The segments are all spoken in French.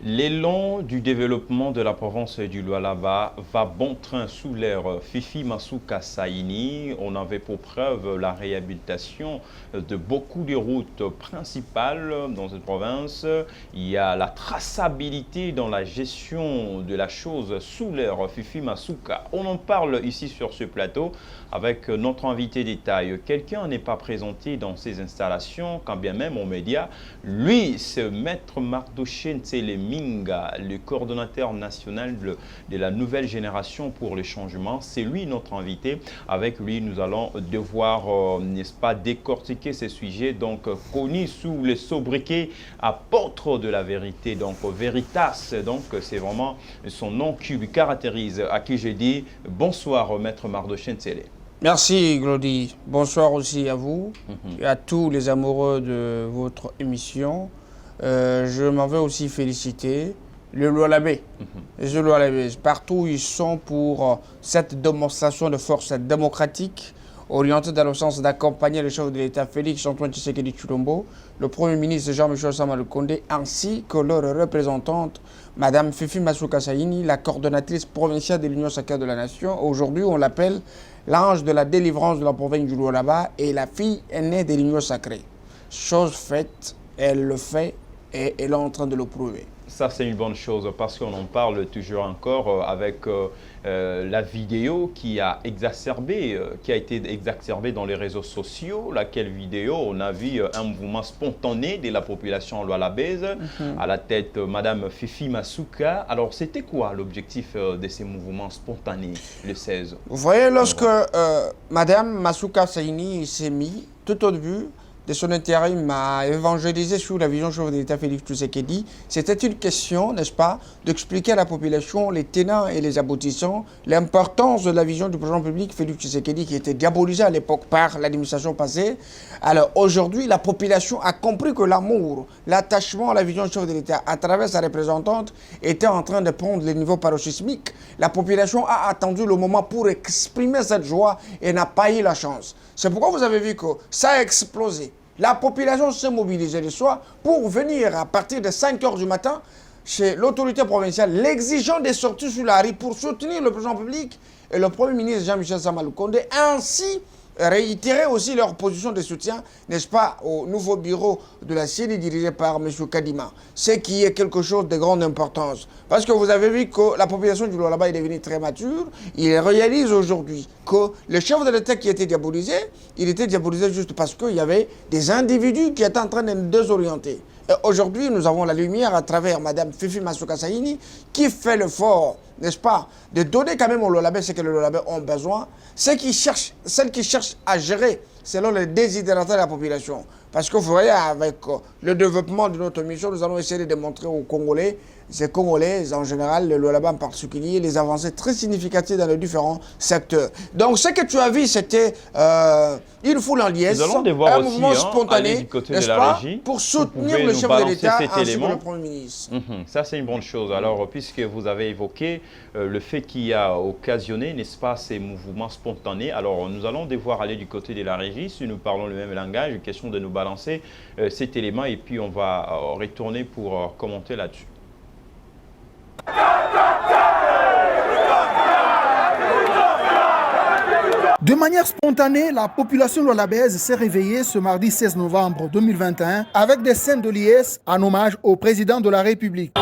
L'élan du développement de la province du Lualaba va bon train sous l'ère Fifi Masuka Saini. On avait pour preuve la réhabilitation de beaucoup de routes principales dans cette province. Il y a la traçabilité dans la gestion de la chose sous l'ère Fifi Masuka. On en parle ici sur ce plateau avec notre invité détail. Quelqu'un n'est pas présenté dans ces installations, quand bien même aux médias. Lui, c'est Maître Mardoché Ntselemingha, le coordonnateur national de la nouvelle génération pour le changement. C'est lui notre invité. Avec lui, nous allons devoir, n'est-ce pas, décortiquer ces sujets, donc connus sous le sobriquet apôtre de la vérité, donc Veritas. Donc c'est vraiment son nom qui lui caractérise. À qui je dis bonsoir, Maître Mardoché Ntsele. Merci Glody. Bonsoir aussi à vous et à tous les amoureux de votre émission. Je m'en vais aussi féliciter le Lualabé. Les Lualabés, partout où ils sont pour cette démonstration de force démocratique orientée dans le sens d'accompagner le chef de l'État Félix Antoine Tshisekedi Tshilombo, le Premier ministre Jean-Michel Sama Lukonde, ainsi que leur représentante, Madame Fifi Masuka Saini, la coordonnatrice provinciale de l'Union sacrée de la Nation. Aujourd'hui, on l'appelle l'ange de la délivrance de la province du Lualaba et la fille aînée de l'Union sacrée. Chose faite, elle le fait et elle est en train de le prouver. Ça, c'est une bonne chose parce qu'on en parle toujours encore avec la vidéo qui a été exacerbée dans les réseaux sociaux. Laquelle vidéo, on a vu un mouvement spontané de la population lualabaise à la tête Madame Fifi Masuka. Alors, c'était quoi l'objectif de ces mouvements spontanés le 16? Vous voyez, lorsque Madame Masuka Saini s'est mise, tout au début de son intérim à évangéliser sur la vision chef de l'État Félix Tshisekedi, c'était une question, n'est-ce pas, d'expliquer à la population les tenants et les aboutissants, l'importance de la vision du président public Félix Tshisekedi qui était diabolisé à l'époque par l'administration passée. Alors aujourd'hui, la population a compris que l'amour, l'attachement à la vision chef de l'État à travers sa représentante était en train de prendre le niveau paroxysmique. La population a attendu le moment pour exprimer cette joie et n'a pas eu la chance. C'est pourquoi vous avez vu que ça a explosé. La population s'est mobilisée le soir pour venir à partir de 5 h du matin chez l'autorité provinciale, l'exigeant des sorties sur la rue pour soutenir le président public et le Premier ministre Jean-Michel Sama Lukonde, ainsi réitérer aussi leur position de soutien, n'est-ce pas, au nouveau bureau de la CENI dirigé par M. Kadima. Ce qui est quelque chose de grande importance. Parce que vous avez vu que la population du Lualaba est devenue très mature. Il réalise aujourd'hui que le chef de l'État qui était diabolisé, il était diabolisé juste parce qu'il y avait des individus qui étaient en train de nous désorienter. Et aujourd'hui, nous avons la lumière à travers Mme Fifi Masuka Saini qui fait l'effort, n'est-ce pas, de donner quand même aux Lualabais ce que les Lualabais ont besoin, celles qui cherchent à gérer selon les désidératas de la population. Parce que vous voyez, avec le développement de notre mission, nous allons essayer de démontrer aux Congolais, ces Congolais en général, le Lualaba en particulier, les avancées très significatives dans les différents secteurs. Donc ce que tu as vu, c'était une foule en liesse, un mouvement spontané, n'est-ce pas, pour soutenir le chef de l'État ainsi que le Premier ministre. Ça, c'est une bonne chose. Alors, puisque vous avez évoqué le fait qui a occasionné, n'est-ce pas, ces mouvements spontanés, alors nous allons devoir aller du côté de la régie, si nous parlons le même langage, question de nous balancer cet élément et puis on va retourner pour commenter là-dessus. De manière spontanée, la population lualabaise s'est réveillée ce mardi 16 novembre 2021 avec des scènes de liesse en hommage au président de la République.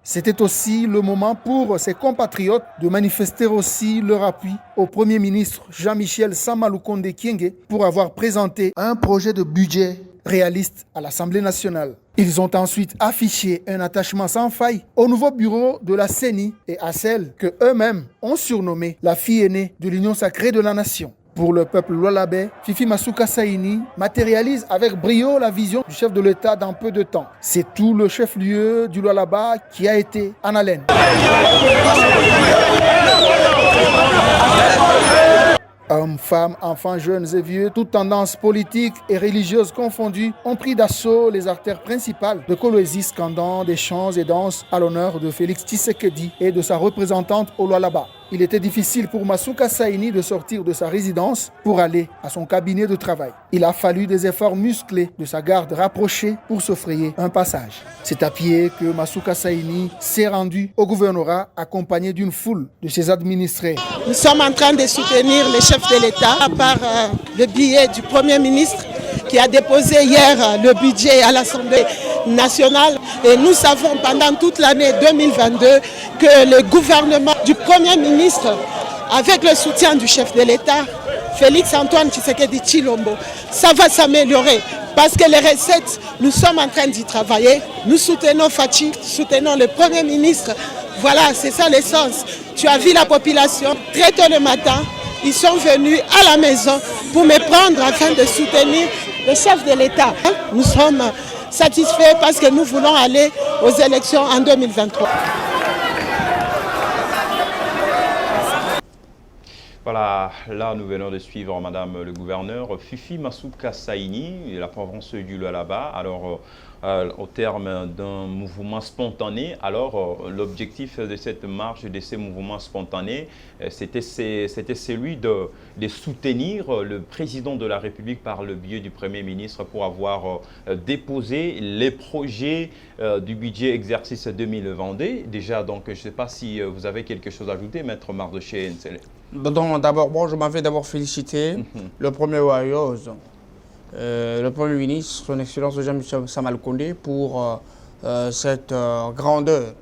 C'était aussi le moment pour ses compatriotes de manifester aussi leur appui au Premier ministre Jean-Michel Sama Lukonde Kyenge pour avoir présenté un projet de budget réaliste à l'Assemblée nationale. Ils ont ensuite affiché un attachement sans faille au nouveau bureau de la CENI et à celle que eux-mêmes ont surnommée la fille aînée de l'Union sacrée de la Nation. Pour le peuple lualabais, Fifi Masuka Saini matérialise avec brio la vision du chef de l'État dans peu de temps. C'est tout le chef-lieu du Lualaba qui a été en haleine. Hommes, femmes, enfants, jeunes et vieux, toutes tendances politiques et religieuses confondues, ont pris d'assaut les artères principales de Kolwezi, scandant des chants et danses à l'honneur de Félix Tshisekedi et de sa représentante au Lualaba. Il était difficile pour Masuka Saini de sortir de sa résidence pour aller à son cabinet de travail. Il a fallu des efforts musclés de sa garde rapprochée pour se frayer un passage. C'est à pied que Masuka Saini s'est rendu au gouvernorat accompagné d'une foule de ses administrés. Nous sommes en train de soutenir les chefs de l'État par le biais du Premier ministre qui a déposé hier le budget à l'Assemblée nationale. Et nous savons pendant toute l'année 2022 que le gouvernement du Premier ministre, avec le soutien du chef de l'État, Félix Antoine Tshisekedi Tshilombo, ça va s'améliorer. Parce que les recettes, nous sommes en train d'y travailler. Nous soutenons Fachi, soutenons le Premier ministre. Voilà, c'est ça l'essence. Tu as vu la population très tôt le matin. Ils sont venus à la maison pour me prendre afin de soutenir le chef de l'État. Nous sommes satisfaits parce que nous voulons aller aux élections en 2023. Voilà, là nous venons de suivre Madame le gouverneur Fifi Masuka Saini, la province du Lualaba. Alors, au terme d'un mouvement spontané, alors l'objectif de cette marche, de ces mouvements spontanés, c'était celui de soutenir le président de la République par le biais du Premier ministre pour avoir déposé les projets du budget exercice 2022. Déjà, donc, je ne sais pas si vous avez quelque chose à ajouter, Maître Mardoché Nsele. D'abord, je m'en vais d'abord féliciter le premier Warriors, le Premier ministre, son Excellence Jean-Michel Samalukonde, pour cette grandeur.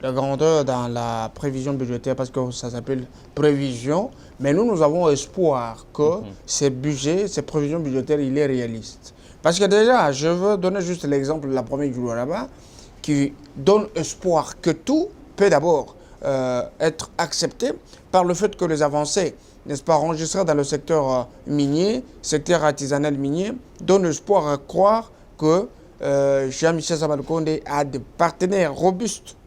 La grandeur dans la prévision budgétaire, parce que ça s'appelle prévision. Mais nous avons espoir que ces budgets, ces prévisions budgétaires, il est réaliste. Parce que déjà, je veux donner juste l'exemple de la première du là-bas, qui donne espoir que tout peut d'abord être accepté par le fait que les avancées, n'est-ce pas, enregistrées dans le secteur minier, secteur artisanal minier, donnent espoir à croire que Jean-Michel Samalukonde a des partenaires robustes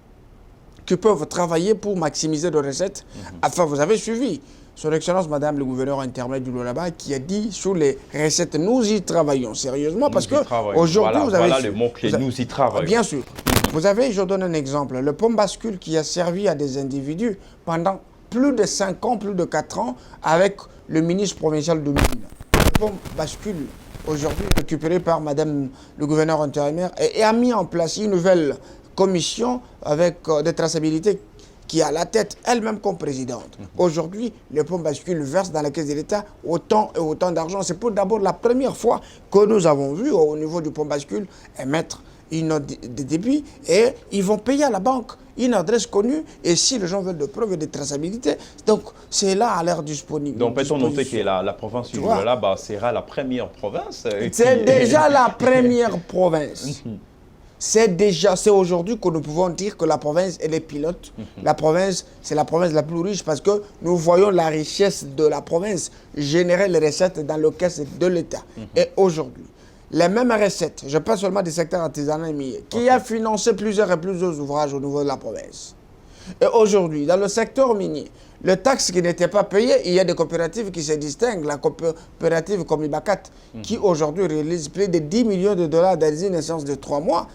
qui peuvent travailler pour maximiser les recettes. Enfin, vous avez suivi son Excellence Madame le gouverneur intermédiaire du Lualaba qui a dit sur les recettes, nous y travaillons sérieusement parce que aujourd'hui, vous avez... Voilà le mot-clé, nous y travaillons. Bien sûr. Vous avez, je donne un exemple, le pont bascule qui a servi à des individus pendant plus de 5 ans, plus de 4 ans, avec le ministre provincial de Mines. Le pont bascule, aujourd'hui récupéré par Madame le gouverneur intérimaire, et a mis en place une nouvelle commission avec des traçabilités qui a la tête elle-même comme présidente. Aujourd'hui, le pont bascule verse dans la caisse de l'État autant et autant d'argent. C'est pour d'abord la première fois que nous avons vu au niveau du pont bascule émettre une note de débit et ils vont payer à la banque une adresse connue et si les gens veulent de preuves et de traçabilité, donc c'est là à l'air disponible. Donc peut-on noter que la province du Lualaba sera la première province C'est déjà la première province. C'est aujourd'hui que nous pouvons dire que la province, elle est pilote. La province, c'est la province la plus riche parce que nous voyons la richesse de la province générer les recettes dans le caisse de l'État. Et aujourd'hui, les mêmes recettes, je parle seulement du secteur artisanal et minier, qui a financé plusieurs ouvrages au niveau de la province. Et aujourd'hui, dans le secteur minier, le taxe qui n'était pas payé, il y a des coopératives qui se distinguent. La coopérative comme Ibacat, qui aujourd'hui réalise plus de 10 millions de dollars dans une échéance de 3 mois.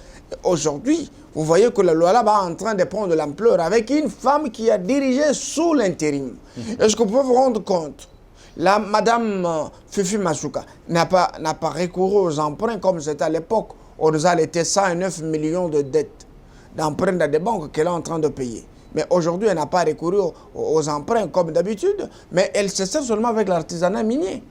Aujourd'hui, vous voyez que le Lualaba est en train de prendre de l'ampleur avec une femme qui a dirigé sous l'intérim. Est-ce que vous pouvez vous rendre compte? La Madame Fifi Masuka n'a pas recouru aux emprunts comme c'était à l'époque. On nous a laissé 109 millions de dettes d'emprunts dans des banques qu'elle est en train de payer. Mais aujourd'hui, elle n'a pas recouru aux emprunts comme d'habitude, mais elle se sert seulement avec l'artisanat minier.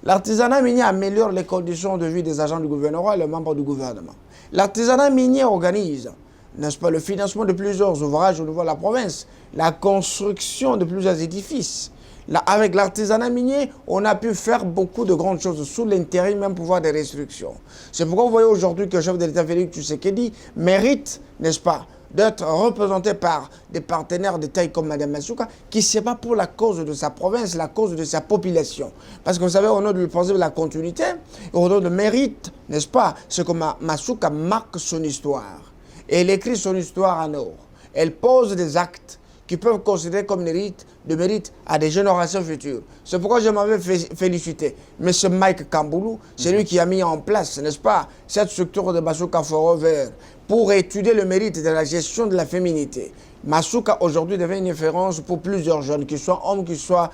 L'artisanat minier améliore les conditions de vie des agents du gouvernement et les membres du gouvernement. L'artisanat minier organise, n'est-ce pas, le financement de plusieurs ouvrages au niveau de la province, la construction de plusieurs édifices. Là, avec l'artisanat minier, on a pu faire beaucoup de grandes choses sous l'intérim, même pouvoir des restrictions. C'est pourquoi vous voyez aujourd'hui que le chef de l'État Félix Tshisekedi mérite, n'est-ce pas, d'être représenté par des partenaires de taille comme Mme Masuka, qui se bat pour la cause de sa province, la cause de sa population. Parce que vous savez, au nom du principe de la continuité, au nom de mérite, n'est-ce pas, c'est que Masuka marque son histoire. Et elle écrit son histoire en or. Elle pose des actes qui peuvent considérer comme de mérite à des générations futures. C'est pourquoi je m'avais félicité. M. Mike Kamboulou, c'est lui qui a mis en place, n'est-ce pas, cette structure de Masuka Forever pour étudier le mérite de la gestion de la féminité. Masuka aujourd'hui devient une référence pour plusieurs jeunes, qu'ils soient hommes, qu'ils soient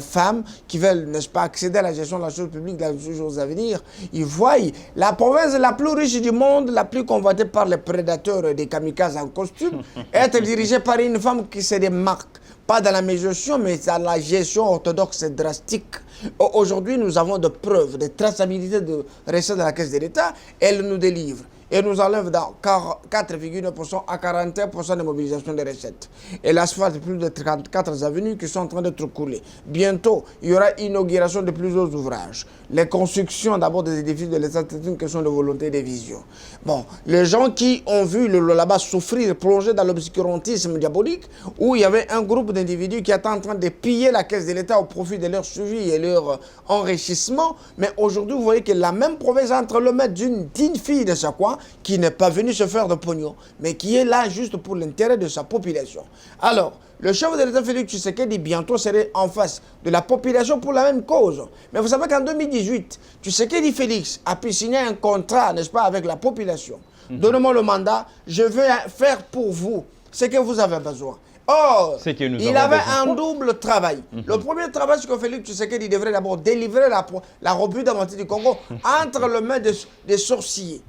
femmes, qui veulent, n'est-ce pas, accéder à la gestion de la chose publique dans les jours à venir. Ils voient la province la plus riche du monde, la plus convoitée par les prédateurs et des kamikazes en costume, être dirigée par une femme qui se démarque, pas dans la médiation, mais dans la gestion orthodoxe et drastique. Aujourd'hui, nous avons des preuves de traçabilité de recettes de la caisse de l'État. Elle nous délivre. Et nous enlève dans 4,9% à 41% de mobilisation des recettes. Et l'asphalte, plus de 34 avenues qui sont en train d'être coulées. Bientôt, il y aura inauguration de plusieurs ouvrages. Les constructions d'abord des édifices de l'État, c'est une question de volonté et de vision. Bon, les gens qui ont vu le là-bas souffrir, plonger dans l'obscurantisme diabolique, où il y avait un groupe d'individus qui étaient en train de piller la caisse de l'État au profit de leur suivi et leur enrichissement. Mais aujourd'hui, vous voyez que la même province est entre le maître d'une digne fille de sa coin, qui n'est pas venu se faire de pognon, mais qui est là juste pour l'intérêt de sa population. Alors, le chef de l'État Félix Tshisekedi bientôt serait en face de la population pour la même cause. Mais vous savez qu'en 2018, Tshisekedi Félix a pu signer un contrat, n'est-ce pas, avec la population. Donnez-moi le mandat, je vais faire pour vous ce que vous avez besoin. Or, il avait un double travail. Le premier travail, c'est que Félix Tshisekedi devrait d'abord délivrer la République démocratique du Congo entre les mains des sorciers.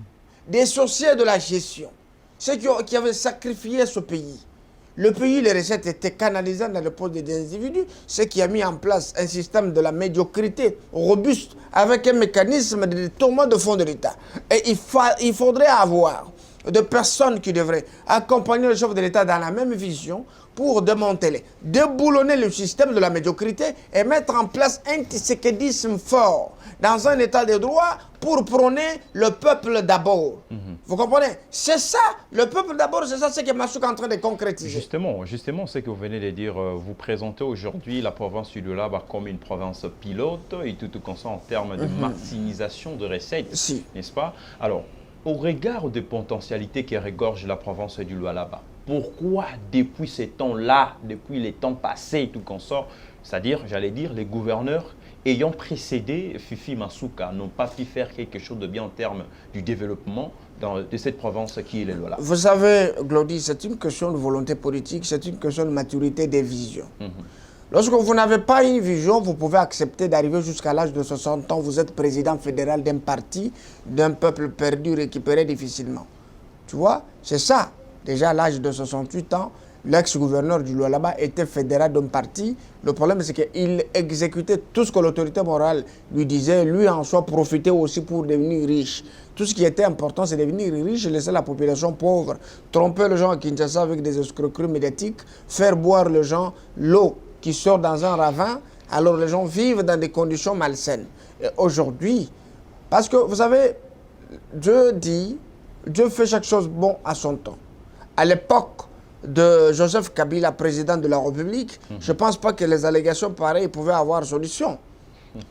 Des sorciers de la gestion, ceux qui avaient sacrifié ce pays. Le pays, les recettes étaient canalisées dans le poste des individus, ce qui a mis en place un système de la médiocrité robuste avec un mécanisme de détournement de fonds de l'État. Et il faudrait avoir de personnes qui devraient accompagner le chef de l'État dans la même vision pour démanteler, déboulonner le système de la médiocrité et mettre en place un tshisekidisme fort dans un état de droit pour prôner le peuple d'abord. Vous comprenez? C'est ça, le peuple d'abord, c'est ça ce que Masuka est en train de concrétiser. Justement, ce que vous venez de dire, vous présentez aujourd'hui la province du Lualaba comme une province pilote et tout comme ça en termes de maximisation de recettes, n'est-ce pas? Alors, au regard des potentialités qui regorgent la province du Lualaba, pourquoi depuis ces temps-là, depuis les temps passés, tout qu'on sort, c'est-à-dire, j'allais dire, les gouverneurs ayant précédé Fifi Masuka n'ont pas pu faire quelque chose de bien en termes du développement de cette province qui est le Lualaba? Vous savez, Glody, c'est une question de volonté politique, c'est une question de maturité des visions. Lorsque vous n'avez pas une vision, vous pouvez accepter d'arriver jusqu'à l'âge de 60 ans, vous êtes président fédéral d'un parti, d'un peuple perdu, récupéré difficilement. Tu vois, c'est ça. Déjà à l'âge de 68 ans, l'ex-gouverneur du Lualaba était fédéral d'un parti. Le problème, c'est qu'il exécutait tout ce que l'autorité morale lui disait. Lui, en soi, profitait aussi pour devenir riche. Tout ce qui était important, c'est devenir riche et laisser la population pauvre. Tromper les gens à Kinshasa avec des escroqueries médiatiques. Faire boire les gens l'eau qui sort dans un ravin. Alors les gens vivent dans des conditions malsaines. Et aujourd'hui, parce que vous savez, Dieu fait chaque chose bon à son temps. À l'époque de Joseph Kabila, président de la République, je ne pense pas que les allégations pareilles pouvaient avoir solution.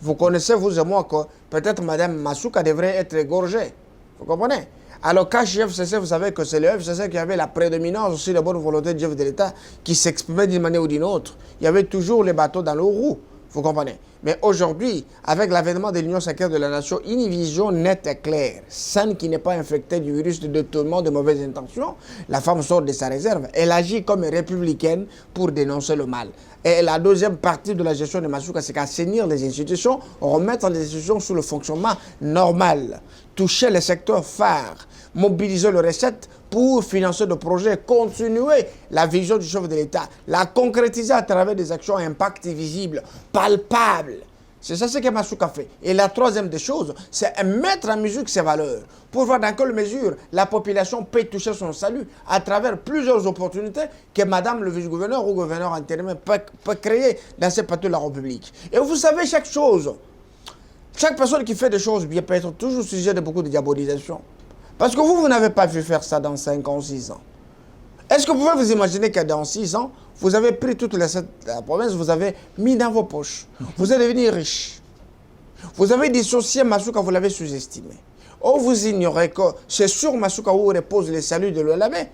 Vous connaissez, vous et moi, que peut-être Mme Masuka devrait être égorgée. Vous comprenez? Alors, quand chez FCC, vous savez que c'est le FCC qui avait la prédominance aussi de bonne volonté du chef de l'État qui s'exprimait d'une manière ou d'une autre. Il y avait toujours les bateaux dans le roue. Vous comprenez? Mais aujourd'hui, avec l'avènement de l'Union sacrée de la nation, une vision nette et claire, saine qui n'est pas infectée du virus de détournement de mauvaises intentions, la femme sort de sa réserve. Elle agit comme républicaine pour dénoncer le mal. Et la deuxième partie de la gestion de Masuka, c'est qu'assainir les institutions, remettre les institutions sous le fonctionnement normal, toucher les secteurs phares, mobiliser les recettes pour financer des projets, continuer la vision du chef de l'État, la concrétiser à travers des actions à impact visible, palpable. C'est ça ce que Masuka fait. Et la troisième des choses, c'est mettre en musique ses valeurs pour voir dans quelle mesure la population peut toucher son salut à travers plusieurs opportunités que Madame le vice-gouverneur ou gouverneur intérimaire peut créer dans ces parties de la République. Et vous savez, chaque personne qui fait des choses bien peut être toujours sujet de beaucoup de diabolisation. Parce que vous n'avez pas vu faire ça dans 5 ans, 6 ans. Est-ce que vous pouvez vous imaginer que dans 6 ans, vous avez pris toute la province, vous avez mis dans vos poches. Vous êtes devenu riche. Vous avez dissocié Masuka, vous l'avez sous-estimé. Or, vous ignorez que c'est sur Masuka où repose le salut de l'Olabé.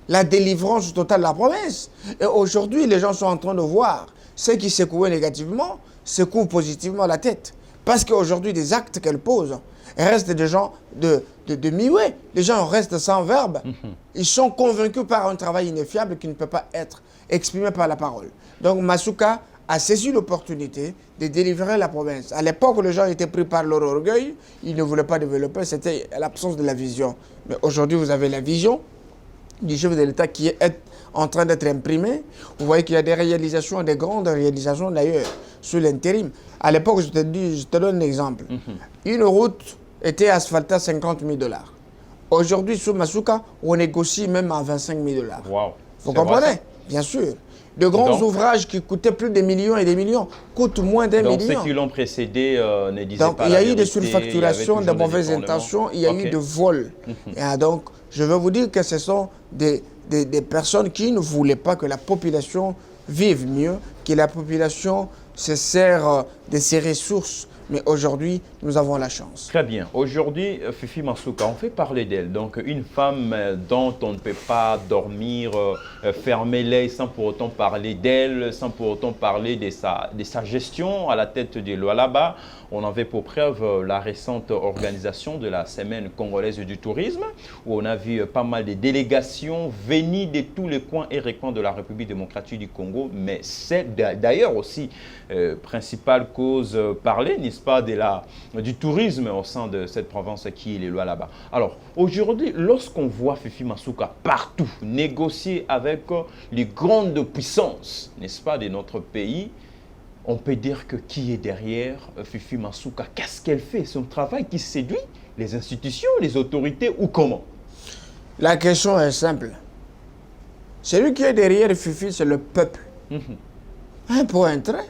la délivrance totale de la province. Et aujourd'hui, les gens sont en train de voir ceux qui secouaient négativement, secouent positivement la tête. Parce qu'aujourd'hui, des actes qu'elle pose restent des gens de muets. Les gens restent sans verbe. Ils sont convaincus par un travail ineffiable qui ne peut pas être exprimé par la parole. Donc Masuka a saisi l'opportunité de délivrer la province. À l'époque, les gens étaient pris par leur orgueil. Ils ne voulaient pas développer. C'était l'absence de la vision. Mais aujourd'hui, vous avez la vision du chef de l'État qui est en train d'être imprimée. Vous voyez qu'il y a des réalisations, des grandes réalisations d'ailleurs, sur l'intérim. À l'époque, je te donne un exemple. Une route était asphaltée à 50 000 $. Aujourd'hui, sur Masuka, on négocie même à 25 000 $. Wow. Vous comprenez? Bien sûr. De grands ouvrages qui coûtaient plus de millions et des millions coûtent moins d'1 million. Donc ceux qui l'ont précédé ne disaient donc, pas il y la a eu vérité, des surfacturations, de mauvaises intentions, il y a eu des vols. Et donc, je veux vous dire que ce sont des personnes qui ne voulaient pas que la population vive mieux, que la population se sert de ses ressources. Mais aujourd'hui, nous avons la chance. Très bien. Aujourd'hui, Fifi Masuka, on fait parler d'elle. Donc, une femme dont on ne peut pas dormir, fermer l'œil sans pour autant parler d'elle, sans pour autant parler de sa gestion à la tête du Lualaba. On avait pour preuve la récente organisation de la Semaine congolaise du tourisme, où on a vu pas mal de délégations venues de tous les coins et recoins de la République démocratique du Congo. Mais c'est d'ailleurs aussi principale cause parlée, n'est-ce pas, du tourisme au sein de cette province qui est les Lualaba. Alors, aujourd'hui, lorsqu'on voit Fifi Masuka partout négocier avec les grandes puissances, n'est-ce pas, de notre pays, on peut dire que qui est derrière Fifi Masuka? Qu'est-ce qu'elle fait? Son travail qui séduit les institutions, les autorités ou comment? La question est simple. Celui qui est derrière Fifi, c'est le peuple. Un point, un trait.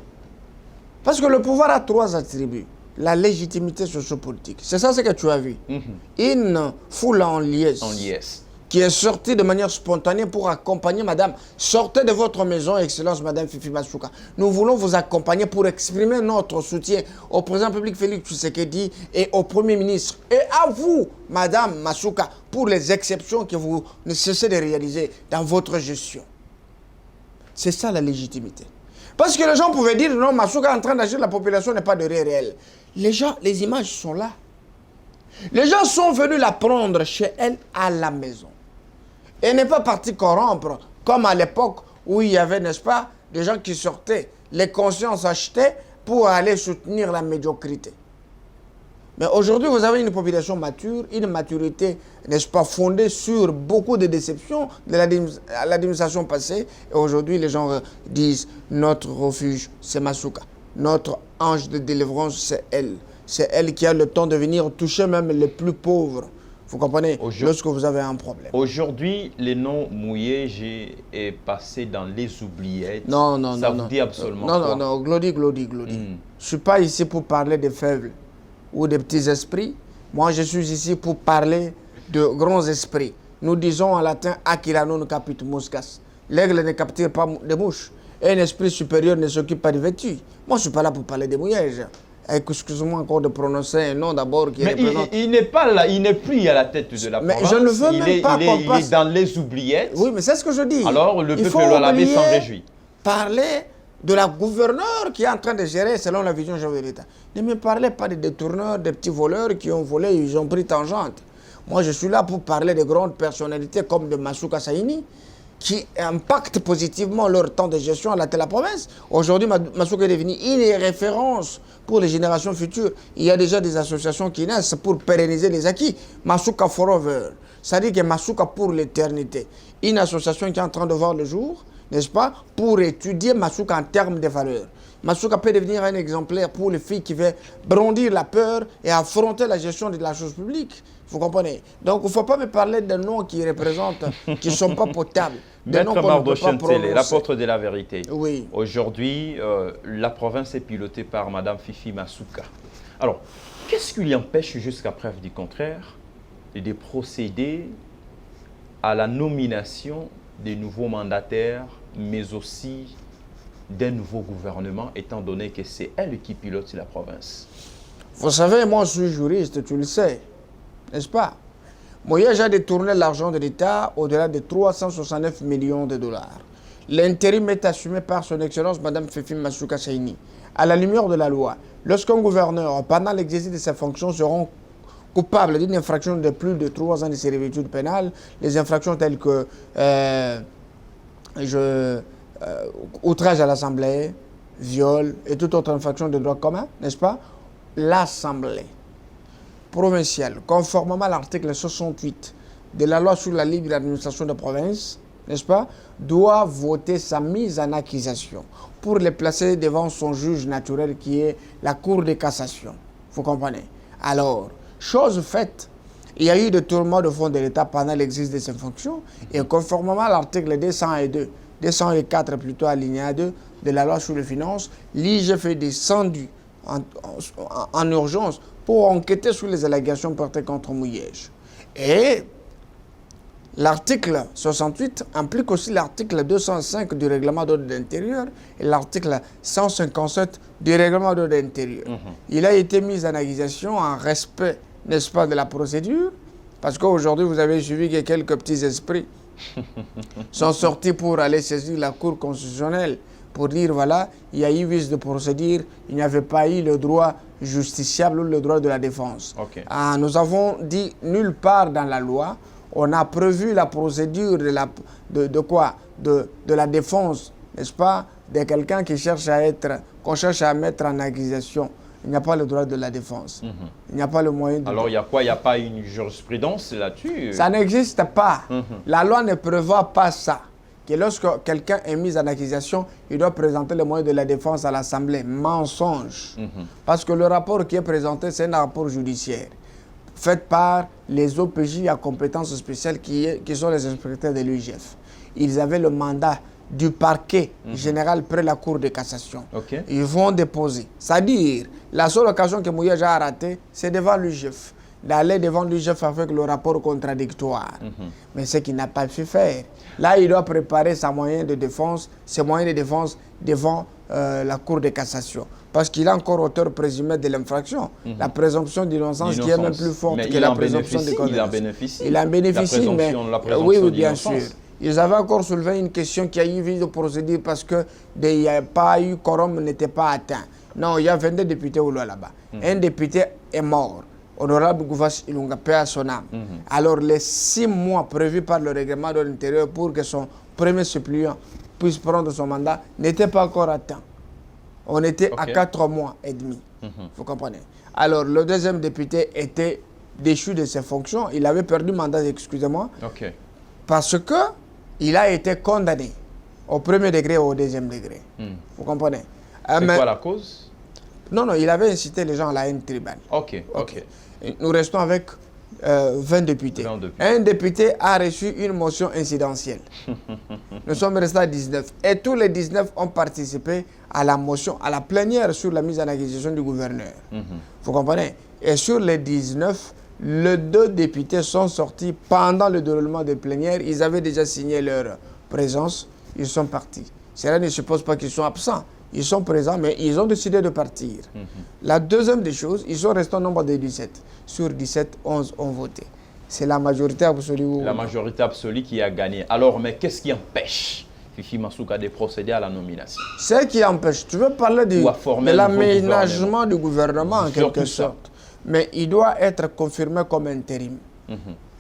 Parce que le pouvoir a 3 attributs. La légitimité sociopolitique. C'est ça ce que tu as vu. Une foule en liesse. Qui est sortie de manière spontanée pour accompagner madame. Sortez de votre maison, Excellence Madame Fifi Masuka. Nous voulons vous accompagner pour exprimer notre soutien au président public Félix Tshisekedi et au Premier ministre. Et à vous, Madame Masuka, pour les exceptions que vous ne cessez de réaliser dans votre gestion. C'est ça la légitimité. Parce que les gens pouvaient dire, non, Masuka est en train d'agir, la population n'est pas de réel. Les gens, les images sont là. Les gens sont venus la prendre chez elle à la maison. Et n'est pas parti corrompre, comme à l'époque où il y avait, n'est-ce pas, des gens qui sortaient, les consciences achetées pour aller soutenir la médiocrité. Mais aujourd'hui, vous avez une population mature, une maturité, n'est-ce pas, fondée sur beaucoup de déceptions de l'administration passée. Et aujourd'hui, les gens disent, notre refuge, c'est Masuka. Notre ange de délivrance, c'est elle. C'est elle qui a le temps de venir toucher même les plus pauvres. Vous comprenez? Lorsque vous avez un problème. Aujourd'hui, le nom Mouye est passé dans les oubliettes. Non, non, ça non. Ça vous dit absolument non, quoi? non, non, Glody. Je ne suis pas ici pour parler des faibles ou des petits esprits. Moi, je suis ici pour parler de grands esprits. Nous disons en latin « Aquila non capit muscas ». L'aigle ne capture pas des mouches. Et un esprit supérieur ne s'occupe pas de vêtus. Moi, je ne suis pas là pour parler des mouillages. Excusez-moi encore de prononcer un nom d'abord qui représente... il n'est pas là, il n'est plus à la tête de la province. Mais je ne veux même pas qu'on passe... Il est dans les oubliettes. Oui, mais c'est ce que je dis. Alors, le peuple lualabé s'en réjouit. Parler de la gouverneure qui est en train de gérer selon la vision de l'État. Ne me parlez pas des détourneurs, des petits voleurs qui ont volé, ils ont pris tangente. Moi, je suis là pour parler de grandes personnalités comme de Masuka Saini, qui impactent positivement leur temps de gestion à la tête de la province. Aujourd'hui, Masuka est devenu une référence pour les générations futures. Il y a déjà des associations qui naissent pour pérenniser les acquis. Masuka Forever, ça dit que Masuka pour l'éternité. Une association qui est en train de voir le jour, n'est-ce pas, pour étudier Masuka en termes de valeurs. Masuka peut devenir un exemplaire pour les filles qui veulent brandir la peur et affronter la gestion de la chose publique. Vous comprenez? Donc, il ne faut pas me parler de noms qui représentent, qui ne sont pas potables. Maître Mardo Chantele, l'apôtre de la vérité. Oui. Aujourd'hui, la province est pilotée par Madame Fifi Masuka. Alors, qu'est-ce qui lui empêche, jusqu'à preuve du contraire, de procéder à la nomination des nouveaux mandataires, mais aussi d'un nouveau gouvernement, étant donné que c'est elle qui pilote la province? Vous savez, moi je suis juriste, tu le sais, n'est-ce pas? Moïse a détourné l'argent de l'État au-delà de 369 millions de dollars. L'intérim est assumé par son Excellence Mme Fifi Masuka Saini. À la lumière de la loi, lorsqu'un gouverneur, pendant l'exercice de ses fonctions, sera coupable d'une infraction de plus de 3 ans de servitude pénale, les infractions telles que outrage à l'Assemblée, viol et toute autre infraction de droit commun, n'est-ce pas? L'Assemblée provinciale, conformément à l'article 68 de la loi sur la libre administration de province, n'est-ce pas, doit voter sa mise en accusation pour les placer devant son juge naturel qui est la Cour de cassation. Vous comprenez? Alors, chose faite, il y a eu des tourments de fonds de l'État pendant l'exercice de ses fonctions et conformément à l'article 204 plutôt alinéa 2 de la loi sur les finances, l'IGF est descendu en urgence pour enquêter sur les allégations portées contre Mouyej. Et l'article 68 implique aussi l'article 205 du règlement d'ordre intérieur et l'article 157 du règlement d'ordre intérieur. Il a été mis en accusation en respect, n'est-ce pas, de la procédure, parce qu'aujourd'hui vous avez suivi que quelques petits esprits sont sortis pour aller saisir la Cour constitutionnelle pour dire voilà, il y a eu vice de procédure, il n'y avait pas eu le droit justiciable ou le droit de la défense. Okay. Nous avons dit nulle part dans la loi, on a prévu la procédure de la défense, n'est-ce pas, de quelqu'un qui cherche à qu'on cherche à mettre en accusation. Il n'y a pas le droit de la défense. Il n'y a pas le moyen de... Alors, il y a quoi? Il n'y a pas une jurisprudence là-dessus? Ça n'existe pas. La loi ne prévoit pas ça. Que lorsque quelqu'un est mis en accusation, il doit présenter le moyen de la défense à l'Assemblée. Mensonge. Parce que le rapport qui est présenté, c'est un rapport judiciaire fait par les OPJ à compétences spéciales qui sont les inspecteurs de l'UIGF. Ils avaient le mandat du parquet général près la Cour de cassation. Okay. Ils vont déposer. C'est-à-dire, la seule occasion que Mouyej a ratée, c'est devant l'UIGF. D'aller devant l'UIGF avec le rapport contradictoire. Mais ce qu'il n'a pas pu faire. Là, il doit préparer ses moyens de défense devant la Cour de cassation. Parce qu'il est encore auteur présumé de l'infraction. La présomption d'innocence qui est même plus forte que la présomption de condamnation. Il en bénéficie, mais oui, bien sûr. Ils avaient encore soulevé une question qui a eu vie de procédure parce que il n'y a pas eu quorum, n'était pas atteint. Non, il y a 22 députés au là-bas. Un député est mort. Honorable Gouvas Ilunga, paix à son âme. Alors, les 6 mois prévus par le règlement de l'intérieur pour que son premier suppléant puisse prendre son mandat n'étaient pas encore atteints. On était à 4 mois et demi. Vous comprenez? Alors, le deuxième député était déchu de ses fonctions. Il avait perdu mandat, excusez-moi, parce qu'il a été condamné au premier degré ou au deuxième degré. Vous comprenez? C'est quoi la cause? Non, il avait incité les gens à la haine tribale. Ok. Nous restons avec 20 députés. Un député a reçu une motion incidentielle. Nous sommes restés à 19. Et tous les 19 ont participé à la motion, à la plénière sur la mise en accusation du gouverneur. Vous comprenez? Et sur les 19, les 2 députés sont sortis pendant le déroulement des plénières. Ils avaient déjà signé leur présence. Ils sont partis. Cela ne suppose pas qu'ils sont absents. Ils sont présents, mais ils ont décidé de partir. La deuxième des choses, ils sont restés au nombre de 17. Sur 17, 11 ont voté. C'est la majorité absolue. La majorité absolue qui a gagné. Alors, mais qu'est-ce qui empêche Fifi Masuka de procéder à la nomination? Ce qui empêche, tu veux parler de l'aménagement du gouvernement en quelque sorte. Mais il doit être confirmé comme intérim.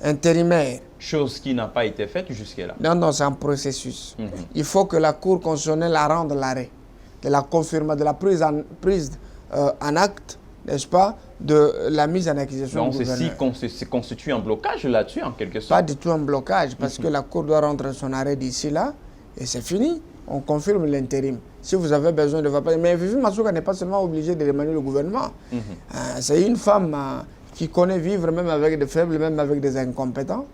Intérimaire. Chose qui n'a pas été faite jusque-là. Non, c'est un processus. Il faut que la Cour constitutionnelle rende l'arrêt de la confirmation, de la prise en acte, n'est-ce pas, de la mise en accusation du gouverneur. Donc, ceci constitue un blocage là-dessus, en quelque sorte? Pas du tout un blocage, parce que la Cour doit rendre son arrêt d'ici là, et c'est fini. On confirme l'intérim. Si vous avez besoin de... Mais Fifi Masuka n'est pas seulement obligée de remanier le gouvernement. C'est une femme qui connaît vivre même avec des faibles, même avec des incompétents.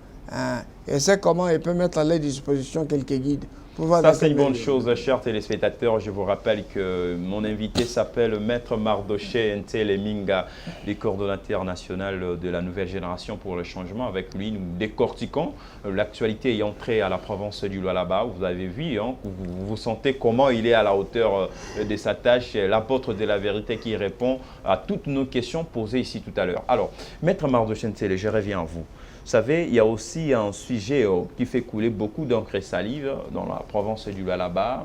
Et c'est comment elle peut mettre à leur disposition quelques guides Ça, c'est une bonne chose, chers téléspectateurs. Je vous rappelle que mon invité s'appelle Maître Mardoché Ntele-Minga, le coordonnateur national de la nouvelle génération pour le changement. Avec lui, nous décortiquons l'actualité ayant trait à la province du Lualaba. Vous avez vu, hein, vous sentez comment il est à la hauteur de sa tâche, l'apôtre de la vérité qui répond à toutes nos questions posées ici tout à l'heure. Alors, Maître Mardoché Ntele, je reviens à vous. Vous savez, il y a aussi un sujet qui fait couler beaucoup d'encre et salive dans la province du Lualaba.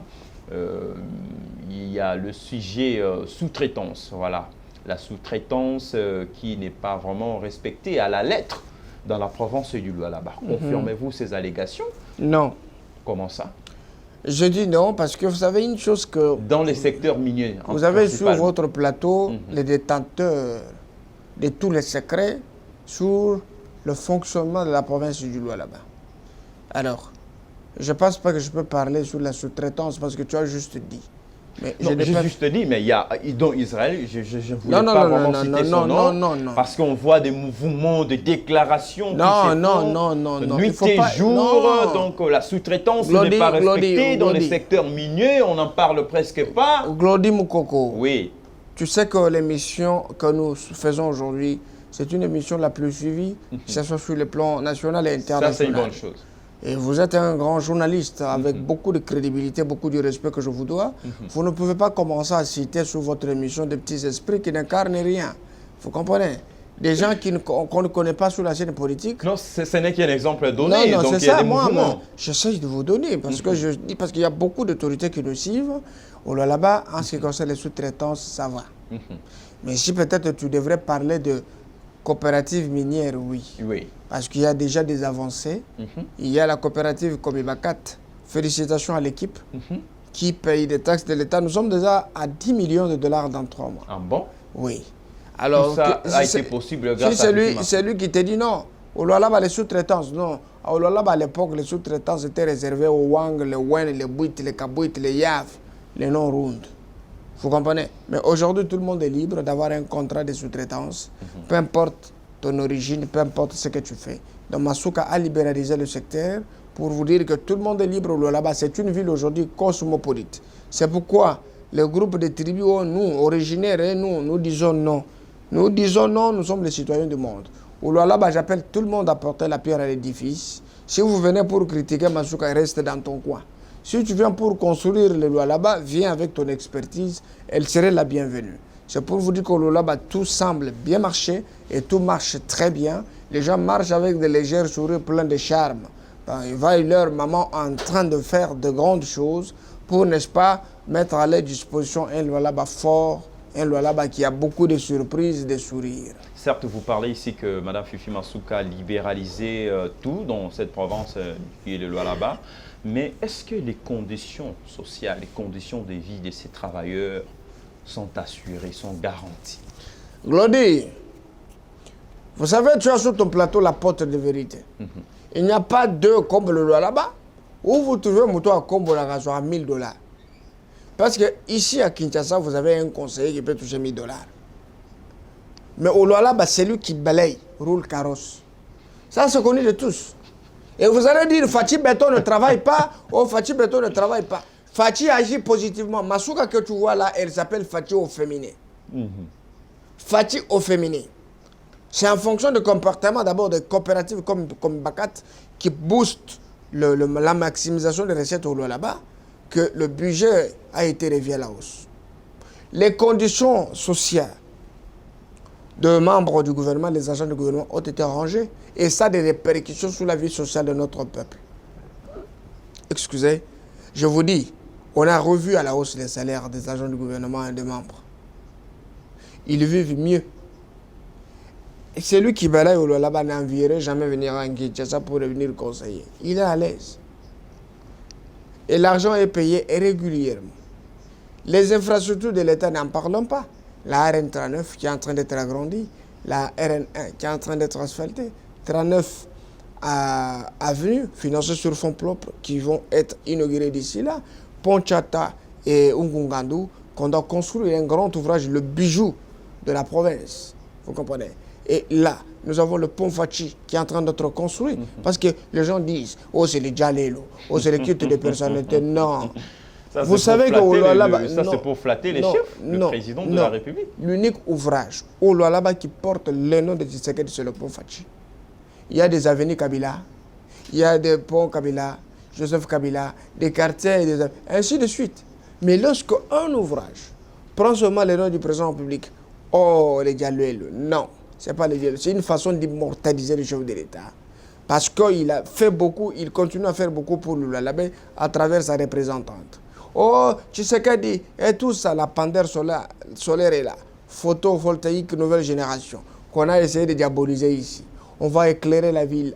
Il y a le sujet sous-traitance, voilà. La sous-traitance qui n'est pas vraiment respectée à la lettre dans la province du Lualaba. Confirmez-vous ces allégations? Non. Comment ça? Je dis non parce que vous savez une chose que... Dans les secteurs miniers. Vous avez sur votre plateau les détenteurs de tous les secrets sur le fonctionnement de la province du Lualaba. Alors, je ne pense pas que je peux parler sur la sous-traitance parce que tu as juste dit. Mais non, j'ai juste dit, mais il y a dans Israël, je ne voulais pas vraiment citer son nom, non. parce qu'on voit des mouvements, des déclarations non. nuit et jour, donc la sous-traitance n'est pas respectée dans les secteurs miniers, on n'en parle presque pas. Glody Moukoko, oui. Tu sais que l'émission que nous faisons aujourd'hui, c'est une émission la plus suivie, que ce soit sur le plan national et international. Ça, c'est une bonne chose. Et vous êtes un grand journaliste avec beaucoup de crédibilité, beaucoup de respect que je vous dois. Vous ne pouvez pas commencer à citer sur votre émission des petits esprits qui n'incarnent rien. Vous comprenez? Des gens qu'on ne connaît pas sur la scène politique. Non, ce n'est qu'un exemple donné. Non, donc c'est ça, moi, j'essaie de vous donner. Parce que je dis, parce qu'il y a beaucoup d'autorités qui nous suivent. Là-bas, en ce qui concerne les sous-traitances, ça va. Mais si peut-être tu devrais parler de coopérative minière, oui. Parce qu'il y a déjà des avancées. Il y a la coopérative Komibakat. Félicitations à l'équipe qui paye des taxes de l'État. Nous sommes déjà à 10 millions de dollars dans 3 mois. Ah bon? Oui. Alors, tout ça a été possible grâce à c'est lui qui te dit non. Au Lualaba, les sous-traitances, non. Au Lualaba, à l'époque, les sous-traitances étaient réservées aux Wang, les Wen, les Buit, les Kabouit, les Yav, les non-rounds. Vous comprenez? Mais aujourd'hui, tout le monde est libre d'avoir un contrat de sous-traitance, peu importe ton origine, peu importe ce que tu fais. Donc Masuka a libéralisé le secteur pour vous dire que tout le monde est libre au Lualaba. C'est une ville aujourd'hui cosmopolite. C'est pourquoi le groupe de tribus, nous, originaires, nous disons non. Nous disons non, nous sommes les citoyens du monde. Au Lualaba, j'appelle tout le monde à porter la pierre à l'édifice. Si vous venez pour critiquer Masuka, reste dans ton coin. Si tu viens pour construire le Lualaba, viens avec ton expertise, elle serait la bienvenue. C'est pour vous dire qu'au Lualaba, tout semble bien marcher et tout marche très bien. Les gens marchent avec des légers sourires pleins de charme. Ils voient leur maman en train de faire de grandes choses pour, n'est-ce pas, mettre à leur disposition un Lualaba fort, un Lualaba qui a beaucoup de surprises, de sourires. Certes, vous parlez ici que Mme Fifi Masuka a libéralisé tout dans cette province qui est le Lualaba. Mais est-ce que les conditions sociales, les conditions de vie de ces travailleurs sont assurées, sont garanties? Glody, vous savez, tu as sur ton plateau la porte de vérité. Il n'y a pas deux comme le Lualaba où vous trouvez un mouton à combo la raison à 1000 $. Parce que ici à Kinshasa, vous avez un conseiller qui peut toucher 1000 $. Mais au Lualaba, c'est lui qui balaye, roule carrosse. Ça, c'est connu de tous. Et vous allez dire, Fatih Béton ne travaille pas, oh Fatih Béton ne travaille pas. Fatih agit positivement. Masuka que tu vois là, elle s'appelle Fatih au féminin. Fatih au féminin. C'est en fonction du comportement d'abord des coopératives comme Bakat qui boostent la maximisation des recettes au Lualaba que le budget a été revu à la hausse. Les conditions sociales de membres du gouvernement, les agents du gouvernement ont été rangés et ça a des répercussions sur la vie sociale de notre peuple. Excusez, je vous dis, on a revu à la hausse les salaires des agents du gouvernement et des membres. Ils vivent mieux. Et celui qui balaye au Lualaba n'envierait jamais venir en Kinshasa pour devenir conseiller. Il est à l'aise. Et l'argent est payé régulièrement. Les infrastructures de l'État n'en parlons pas. La RN39 qui est en train d'être agrandie, la RN1 qui est en train d'être asphaltée, 39 avenues financées sur fonds propres qui vont être inaugurées d'ici là, Ponchata et Ungungandu, qu'on doit construire un grand ouvrage, le bijou de la province. Vous comprenez? Et là, nous avons le pont Fachi qui est en train d'être construit. Parce que les gens disent, oh c'est les Djalelo, oh c'est le culte des personnalités. Non. Ça, Vous savez que ça c'est pour flatter les chefs, le président de la République. L'unique ouvrage au Lualaba qui porte le nom de Tshisekedi, c'est le pont Fachi. Il y a des avenues Kabila, il y a des ponts Kabila, Joseph Kabila, des quartiers, ainsi de suite. Mais lorsque un ouvrage prend seulement le nom du président public, oh les Djalelo, non, ce n'est pas les Djalelo, c'est une façon d'immortaliser le chef de l'État. Parce qu'il a fait beaucoup, il continue à faire beaucoup pour le Lualaba à travers sa représentante. Oh, Tshisekedi et tout ça, la pandère solaire est là. Photovoltaïque nouvelle génération, qu'on a essayé de diaboliser ici. On va éclairer la ville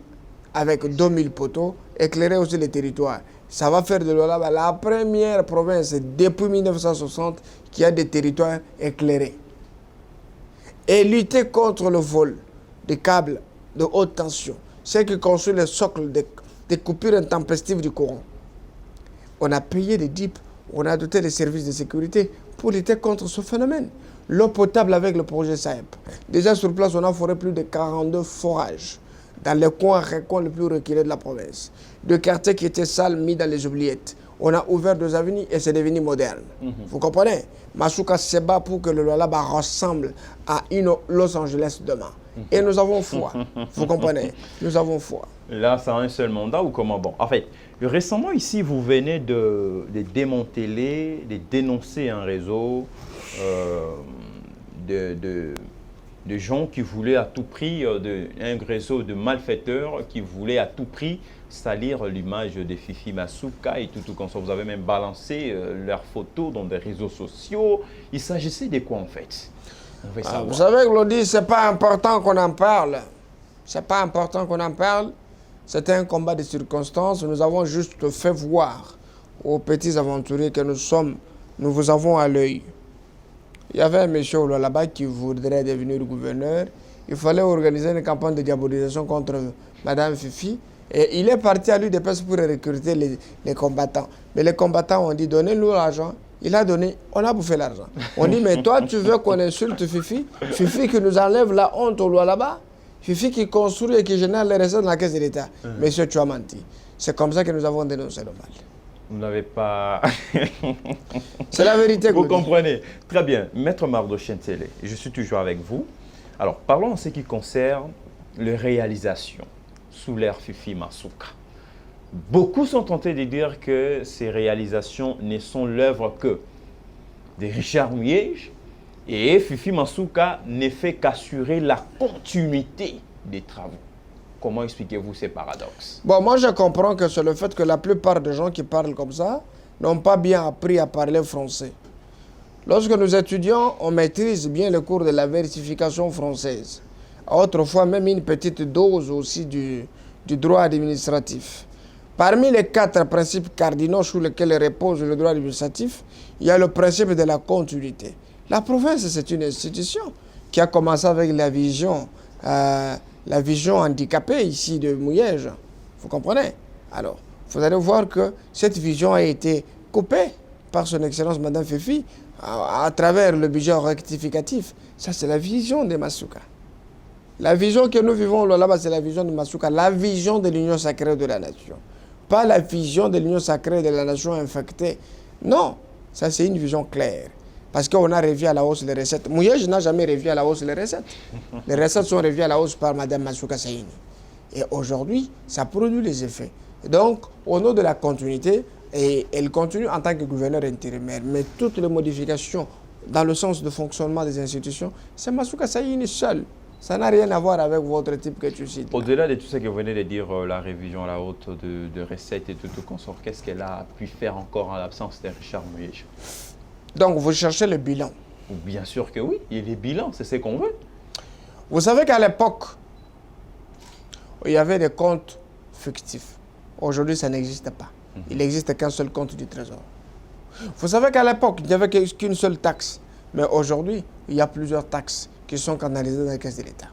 avec 2000 poteaux, éclairer aussi les territoires. Ça va faire de Lualaba la première province depuis 1960 qui a des territoires éclairés. Et lutter contre le vol des câbles de haute tension, c'est qui construit le socle des coupures intempestives du courant. On a payé des DIP, on a doté les services de sécurité pour lutter contre ce phénomène. L'eau potable avec le projet SAEP. Déjà sur place, on a foré plus de 42 forages dans les coins les plus reculés de la province. Deux quartiers qui étaient sales mis dans les oubliettes. On a ouvert 2 avenues et c'est devenu moderne. Vous comprenez? Masuka se bat pour que le Lualaba ressemble à une Los Angeles demain. Et nous avons foi. Vous comprenez? Nous avons foi. Là, c'est un seul mandat ou comment? Bon, en fait, récemment ici, vous venez de démanteler, de dénoncer un réseau de gens qui voulaient à tout prix, un réseau de malfaiteurs qui voulaient à tout prix salir l'image de Fifi Masuka et tout comme ça. Vous avez même balancé leurs photos dans des réseaux sociaux. Il s'agissait de quoi en fait? Vous savez, Claudie, ce n'est pas important qu'on en parle. Ce n'est pas important qu'on en parle. C'était un combat de circonstances. Nous avons juste fait voir aux petits aventuriers que nous vous avons à l'œil. Il y avait un monsieur au Lualaba qui voudrait devenir gouverneur. Il fallait organiser une campagne de diabolisation contre Madame Fifi. Et il est parti à l'UDPS pour recruter les combattants. Mais les combattants ont dit, donnez-nous l'argent. Il a donné, on a bouffé l'argent. On dit, mais toi, tu veux qu'on insulte Fifi? Fifi qui nous enlève la honte au Lualaba? Fifi qui construit et qui génère les recettes dans la caisse de l'État. Monsieur, tu as menti. C'est comme ça que nous avons dénoncé le mal. Vous n'avez pas... C'est la vérité. Vous comprenez. Très bien. Maître Mardo Chentele, je suis toujours avec vous. Alors, parlons en ce qui concerne les réalisations sous l'ère Fifi Masuka. Beaucoup sont tentés de dire que ces réalisations ne sont l'œuvre que de Richard Muyej et Fifi Masuka ne fait qu'assurer la continuité des travaux. Comment expliquez-vous ces paradoxes? Bon, moi je comprends que c'est le fait que la plupart des gens qui parlent comme ça n'ont pas bien appris à parler français. Lorsque nous étudions, on maîtrise bien le cours de la versification française. Autrefois, même une petite dose aussi du droit administratif. Parmi les 4 principes cardinaux sur lesquels repose le droit administratif, il y a le principe de la continuité. La province, c'est une institution qui a commencé avec la vision handicapée ici de Muyej. Vous comprenez? Alors, vous allez voir que cette vision a été coupée par son Excellence Madame Fifi à travers le budget rectificatif. Ça, c'est la vision de Masuka. La vision que nous vivons là-bas, c'est la vision de Masuka, la vision de l'union sacrée de la nation. Pas la vision de l'union sacrée de la nation infectée. Non, ça c'est une vision claire. Parce qu'on a revu à la hausse les recettes. Muyej n'a jamais revu à la hausse les recettes. Les recettes sont revues à la hausse par Mme Masuka Saini. Et aujourd'hui, ça produit les effets. Donc, au nom de la continuité, et elle continue en tant que gouverneur intérimaire, mais toutes les modifications dans le sens de fonctionnement des institutions, c'est Masuka Saini seul. Ça n'a rien à voir avec votre type que tu cites. Au-delà de tout ce que vous venez de dire, la révision à la haute de recettes et tout consort, qu'est-ce qu'elle a pu faire encore en l'absence de Richard Muyej? Donc, vous cherchez le bilan? Bien sûr que oui, il y a les bilans, c'est ce qu'on veut. Vous savez qu'à l'époque, il y avait des comptes fictifs. Aujourd'hui, ça n'existe pas. Il n'existe qu'un seul compte du Trésor. Vous savez qu'à l'époque, il n'y avait qu'une seule taxe. Mais aujourd'hui, il y a plusieurs taxes qui sont canalisées dans la caisse de l'État.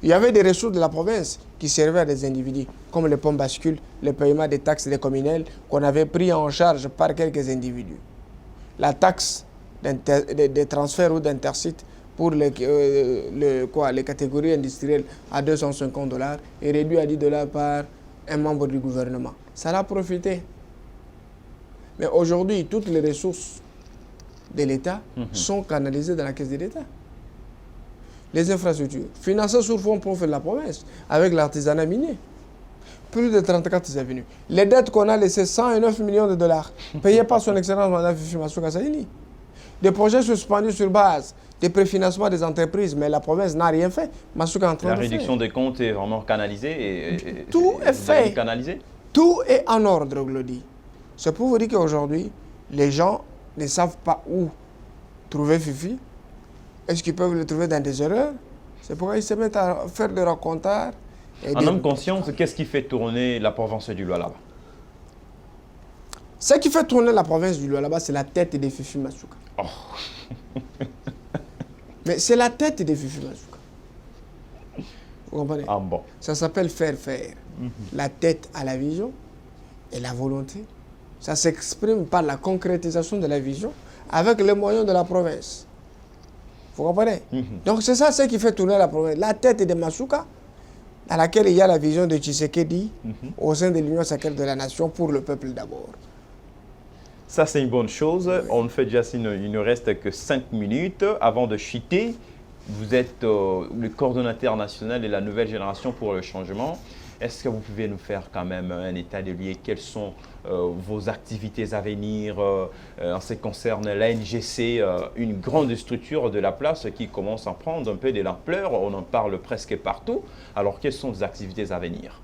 Il y avait des ressources de la province qui servaient à des individus, comme les ponts bascules, le paiement des taxes des communales qu'on avait pris en charge par quelques individus. La taxe des transferts ou d'intersites pour les catégories industrielles à 250 $ et réduit à 10 $ par un membre du gouvernement. Ça l'a profité. Mais aujourd'hui, toutes les ressources de l'État sont canalisées dans la caisse de l'État. Les infrastructures, financées sur fonds propres de la province, avec l'artisanat minier. Plus de 34 avenues. Les dettes qu'on a laissées, 109 millions de dollars, payées par son excellence Mme Fifi Masuka Saini. Des projets suspendus sur base des préfinancements des entreprises, mais la province n'a rien fait. Masuka est en train de faire. La réduction des comptes est vraiment canalisée tout est fait. Canalisé. Tout est en ordre, Glody. C'est pour vous dire qu'aujourd'hui, les gens ne savent pas où trouver Fifi. Est-ce qu'ils peuvent le trouver dans des erreurs? C'est pourquoi ils se mettent à faire des racontards. En homme conscient, qu'est-ce qui fait tourner la province du Lualaba? Ce qui fait tourner la province du Lualaba, c'est la tête de Fifi Masuka. Oh. Mais c'est la tête de Fifi Masuka. Vous comprenez? Ah bon. Ça s'appelle faire. La tête à la vision et la volonté. Ça s'exprime par la concrétisation de la vision avec les moyens de la province. Vous comprenez? Donc c'est ça ce qui fait tourner la province. La tête de Masuka, à laquelle il y a la vision de Tshisekedi au sein de l'Union sacrée de la nation pour le peuple d'abord. Ça, c'est une bonne chose. On fait déjà, il ne reste que 5 minutes. Avant de chuter, vous êtes le coordonnateur national de la nouvelle génération pour le changement. Est-ce que vous pouvez nous faire quand même un état de lieu? Quelles sont vos activités à venir en ce qui concerne l'ANGC, une grande structure de la place qui commence à prendre un peu de l'ampleur, on en parle presque partout. Alors, quelles sont les activités à venir?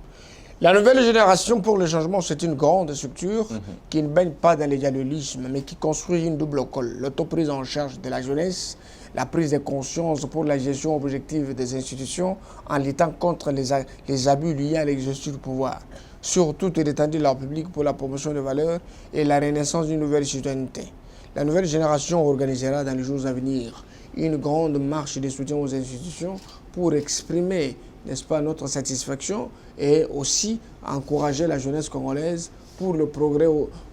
La nouvelle génération pour le changement, c'est une grande structure qui ne baigne pas dans l'idéalisme, mais qui construit une double école. L'autoprise en charge de la jeunesse, la prise de conscience pour la gestion objective des institutions en luttant contre les abus liés à l'exercice du pouvoir, sur toute l'étendue de la République pour la promotion des valeurs et la renaissance d'une nouvelle citoyenneté. La nouvelle génération organisera dans les jours à venir une grande marche de soutien aux institutions pour exprimer, n'est-ce pas, notre satisfaction et aussi encourager la jeunesse congolaise pour le progrès,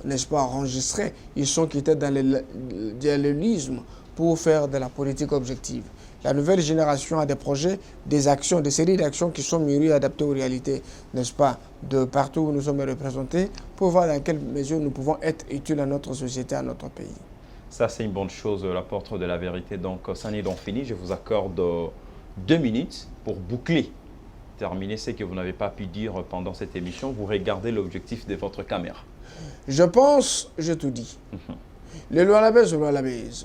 n'est-ce pas, enregistré. Ils sont quittés dans l'idéalisme pour faire de la politique objective. La nouvelle génération a des projets, des actions, des séries d'actions qui sont mûries et adaptées aux réalités, n'est-ce pas, de partout où nous sommes représentés, pour voir dans quelle mesure nous pouvons être utiles à notre société, à notre pays. Ça, c'est une bonne chose, la porte de la vérité. Donc, ça n'est donc fini. Je vous accorde 2 minutes pour boucler, terminer ce que vous n'avez pas pu dire pendant cette émission. Vous regardez l'objectif de votre caméra. Je pense, je tout dis. Le Lualabès,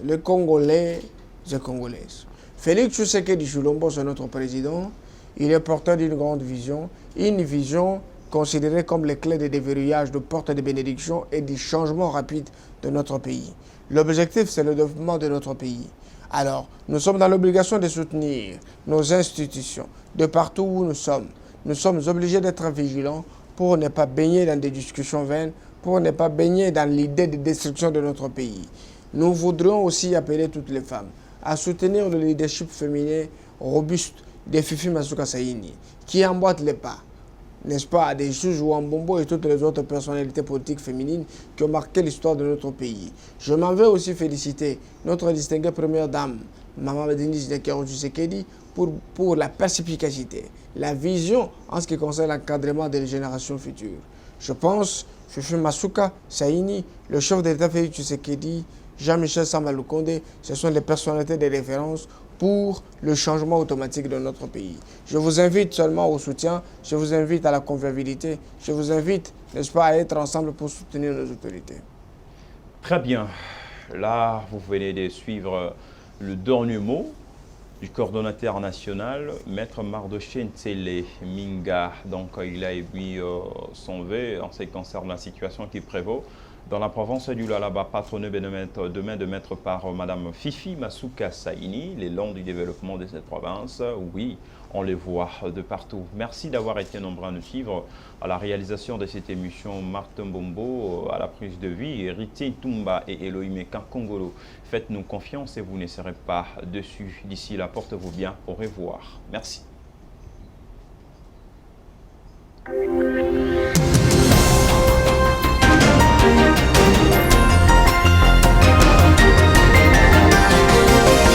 le Congolais, les Congolaises. Félix Tshisekedi Tshilombo, c'est notre président. Il est porteur d'une grande vision, une vision considérée comme les clés de déverrouillage, de porte de bénédiction et du changement rapide de notre pays. L'objectif, c'est le développement de notre pays. Alors, nous sommes dans l'obligation de soutenir nos institutions de partout où nous sommes. Nous sommes obligés d'être vigilants pour ne pas baigner dans des discussions vaines, pour ne pas baigner dans l'idée de destruction de notre pays. Nous voudrions aussi appeler toutes les femmes à soutenir le leadership féminin robuste de Fifi Masuka Saini, qui emboîte les pas, n'est-ce pas, des juges Wambombo et toutes les autres personnalités politiques féminines qui ont marqué l'histoire de notre pays. Je m'en vais aussi féliciter notre distinguée première dame, Maman Denis Tshisekedi, pour la perspicacité, la vision en ce qui concerne l'encadrement des générations futures. Je pense que Fifi Masuka Saini, le chef de l'État Félix Tshisekedi, Jean-Michel Sama Lukonde, ce sont les personnalités de référence pour le changement automatique de notre pays. Je vous invite seulement au soutien, je vous invite à la convivialité, je vous invite, n'est-ce pas, à être ensemble pour soutenir nos autorités. Très bien. Là, vous venez de suivre le dernier mot du coordonnateur national, Maître Mardoché Ntsele Minga. Donc, il a émis son vœu en ce qui concerne la situation qui prévaut dans la province du Lualaba, patronné demain de mettre par Mme Fifi Masuka Saini, l'élan du développement de cette province. Oui, on les voit de partout. Merci d'avoir été nombreux à nous suivre à la réalisation de cette émission. Martin Bombo à la prise de vie, Héritier Tumba et Elohim Kankongolo. Faites-nous confiance et vous ne serez pas dessus. D'ici là, portez-vous bien. Au revoir. Merci.